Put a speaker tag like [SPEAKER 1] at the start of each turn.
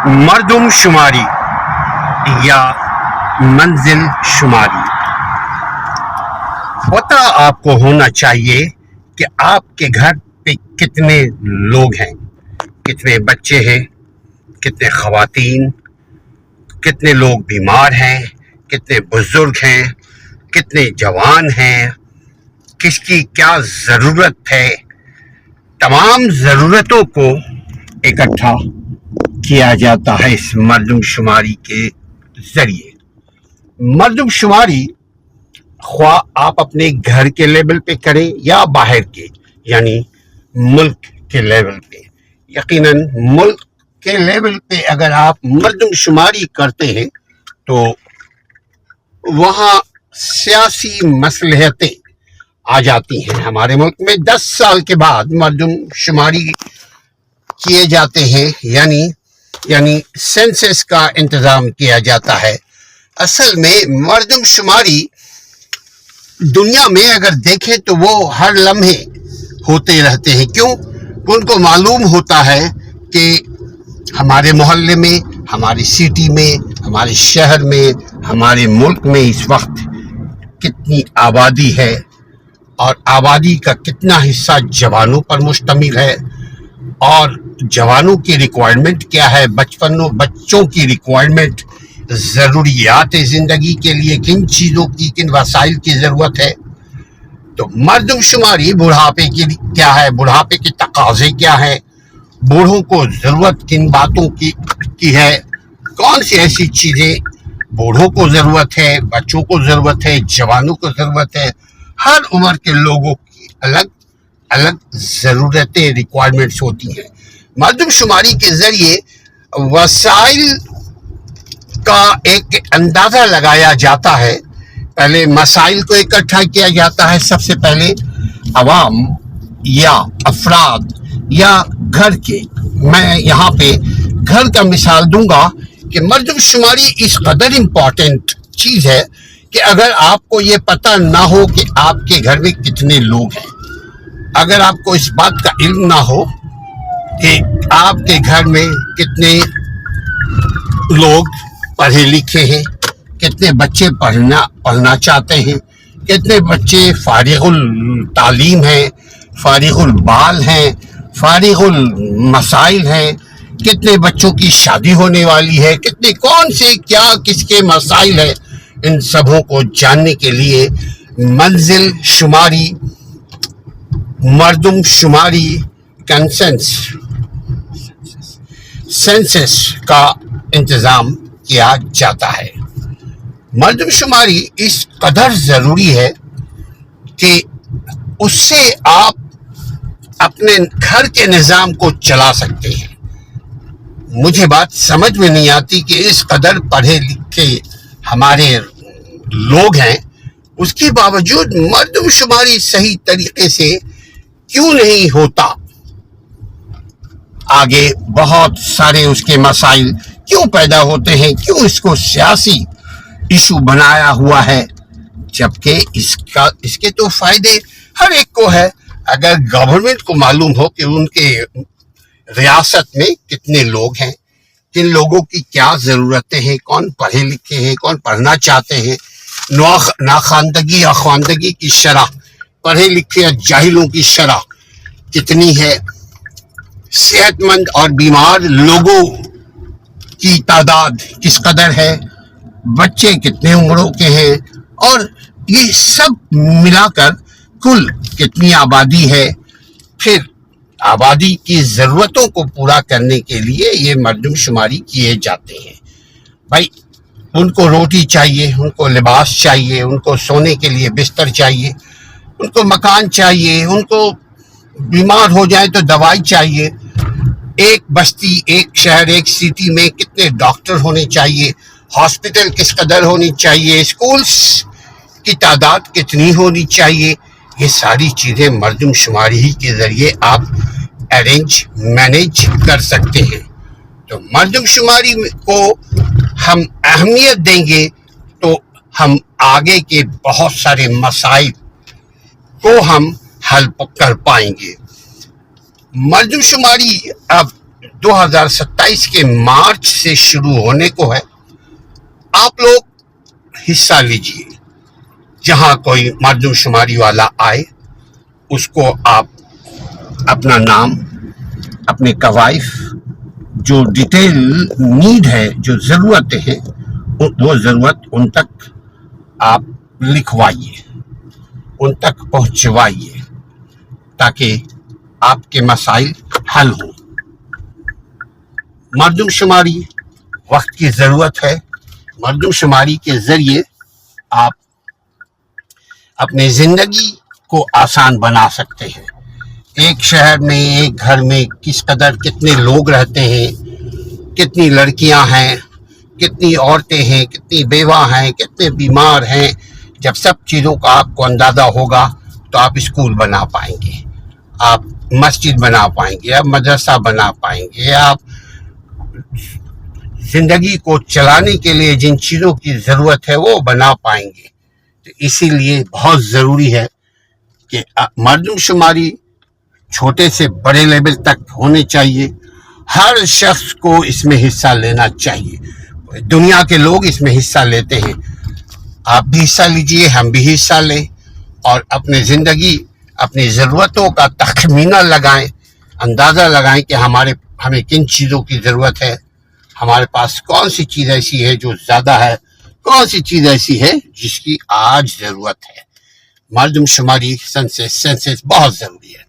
[SPEAKER 1] مردم شماری یا منزل شماری پتہ آپ کو ہونا چاہیے کہ آپ کے گھر پہ کتنے لوگ ہیں، کتنے بچے ہیں، کتنے خواتین، کتنے لوگ بیمار ہیں، کتنے بزرگ ہیں، کتنے جوان ہیں، کس کی کیا ضرورت ہے۔ تمام ضرورتوں کو اکٹھا کیا جاتا ہے اس مردم شماری کے ذریعے۔ مردم شماری خواہ آپ اپنے گھر کے لیول پہ کریں یا باہر کے، یعنی ملک کے لیول پہ۔ یقیناً ملک کے لیول پہ اگر آپ مردم شماری کرتے ہیں تو وہاں سیاسی مصلحتیں آ جاتی ہیں۔ ہمارے ملک میں 10 سال کے بعد مردم شماری کیے جاتے ہیں، یعنی سینسس کا انتظام کیا جاتا ہے۔ اصل میں مردم شماری دنیا میں اگر دیکھیں تو وہ ہر لمحے ہوتے رہتے ہیں۔ کیوں؟ ان کو معلوم ہوتا ہے کہ ہمارے محلے میں، ہماری سٹی میں، ہمارے شہر میں، ہمارے ملک میں اس وقت کتنی آبادی ہے اور آبادی کا کتنا حصہ جوانوں پر مشتمل ہے، اور جوانوں کی ریکوائرمنٹ کیا ہے، بچوں کی ریکوائرمنٹ، ضروریات زندگی کے لیے کن چیزوں کی، کن وسائل کی ضرورت ہے۔ تو مردم شماری بڑھاپے کی کیا ہے، بڑھاپے کے تقاضے کیا ہے، بوڑھوں کو ضرورت کن باتوں کی ہے، کون سی ایسی چیزیں بوڑھوں کو ضرورت ہے، بچوں کو ضرورت ہے، جوانوں کو ضرورت ہے۔ ہر عمر کے لوگوں کی الگ الگ ضرورتیں، ریکوائرمنٹس ہوتی ہیں۔ مردم شماری کے ذریعے وسائل کا ایک اندازہ لگایا جاتا ہے۔ پہلے مسائل کو اکٹھا کیا جاتا ہے، سب سے پہلے عوام یا افراد یا گھر کے۔ میں یہاں پہ گھر کا مثال دوں گا کہ مردم شماری اس قدر امپورٹنٹ چیز ہے کہ اگر آپ کو یہ پتہ نہ ہو کہ آپ کے گھر میں کتنے لوگ ہیں، اگر آپ کو اس بات کا علم نہ ہو کہ آپ کے گھر میں کتنے لوگ پڑھے لکھے ہیں، کتنے بچے پڑھنا چاہتے ہیں، کتنے بچے فارغ التعلیم ہیں، فارغ البال ہیں، فارغ المسائل ہیں، کتنے بچوں کی شادی ہونے والی ہے، کتنے کون سے کیا کس کے مسائل ہیں، ان سبوں کو جاننے کے لیے منزل شماری، مردم شماری، سینسس کا انتظام کیا جاتا ہے۔ مردم شماری اس قدر ضروری ہے کہ اس سے آپ اپنے گھر کے نظام کو چلا سکتے ہیں۔ مجھے بات سمجھ میں نہیں آتی کہ اس قدر پڑھے لکھے ہمارے لوگ ہیں، اس کے باوجود مردم شماری صحیح طریقے سے کیوں نہیں ہوتا۔ آگے بہت سارے اس کے مسائل کیوں پیدا ہوتے ہیں، کیوں اس کو سیاسی ایشو بنایا ہوا ہے، جبکہ اس کے تو فائدے ہر ایک کو ہے۔ اگر گورنمنٹ کو معلوم ہو کہ ان کے ریاست میں کتنے لوگ ہیں، کن لوگوں کی کیا ضرورتیں ہیں، کون پڑھے لکھے ہیں، کون پڑھنا چاہتے ہیں، ناخواندگی یا خواندگی کی شرح، پڑھے لکھے یا جاہلوں کی شرح کتنی ہے، صحت مند اور بیمار لوگوں کی تعداد کس قدر ہے، بچے کتنے عمروں کے ہیں، اور یہ سب ملا کر کل کتنی آبادی ہے۔ پھر آبادی کی ضرورتوں کو پورا کرنے کے لیے یہ مردم شماری کیے جاتے ہیں۔ بھائی ان کو روٹی چاہیے، ان کو لباس چاہیے، ان کو سونے کے لیے بستر چاہیے، ان کو مکان چاہیے، ان کو بیمار ہو جائے تو دوائی چاہیے۔ ایک بستی، ایک شہر، ایک سٹی میں کتنے ڈاکٹر ہونے چاہیے، ہاسپٹل کس قدر ہونی چاہیے، اسکولز کی تعداد کتنی ہونی چاہیے، یہ ساری چیزیں مردم شماری ہی کے ذریعے آپ مینیج کر سکتے ہیں۔ تو مردم شماری کو ہم اہمیت دیں گے تو ہم آگے کے بہت سارے مسائل کو ہم حل کر پائیں گے۔ مردم شماری اب 2027 کے مارچ سے شروع ہونے کو ہے. آپ لوگ حصہ لیجئے. جہاں کوئی مردم شماری والا آئے اس کو آپ اپنا نام، اپنے کوائف، جو ڈیٹیل نیڈ ہے، جو ضرورتیں ہیں، وہ ضرورت ان تک آپ لکھوائیے، ان تک پہنچوائیے تاکہ آپ کے مسائل حل ہوں. مردم شماری وقت کی ضرورت ہے. مردم شماری کے ذریعے آپ اپنے زندگی کو آسان بنا سکتے ہیں. ایک شہر میں، ایک گھر میں کس قدر کتنے لوگ رہتے ہیں، کتنی لڑکیاں ہیں، کتنی عورتیں ہیں، کتنی بیوہ ہیں، کتنے بیمار ہیں. جب سب چیزوں کا آپ کو اندازہ ہوگا تو آپ اسکول بنا پائیں گے، آپ مسجد بنا پائیں گے، آپ مدرسہ بنا پائیں گے. آپ زندگی کو چلانے کے لیے جن چیزوں کی ضرورت ہے وہ بنا پائیں گے. تو اسی لیے بہت ضروری ہے کہ مردم شماری چھوٹے سے بڑے لیول تک ہونے چاہیے. ہر شخص کو اس میں حصہ لینا چاہیے. دنیا کے لوگ اس میں حصہ لیتے ہیں. آپ بھی حصہ لیجئے، ہم بھی حصہ لیں، اور اپنے زندگی، اپنی ضرورتوں کا تخمینہ لگائیں، اندازہ لگائیں کہ ہمیں کن چیزوں کی ضرورت ہے، ہمارے پاس کون سی چیز ایسی ہے جو زیادہ ہے، کون سی چیز ایسی ہے جس کی آج ضرورت ہے. مردم شماری سینسس بہت ضروری ہے.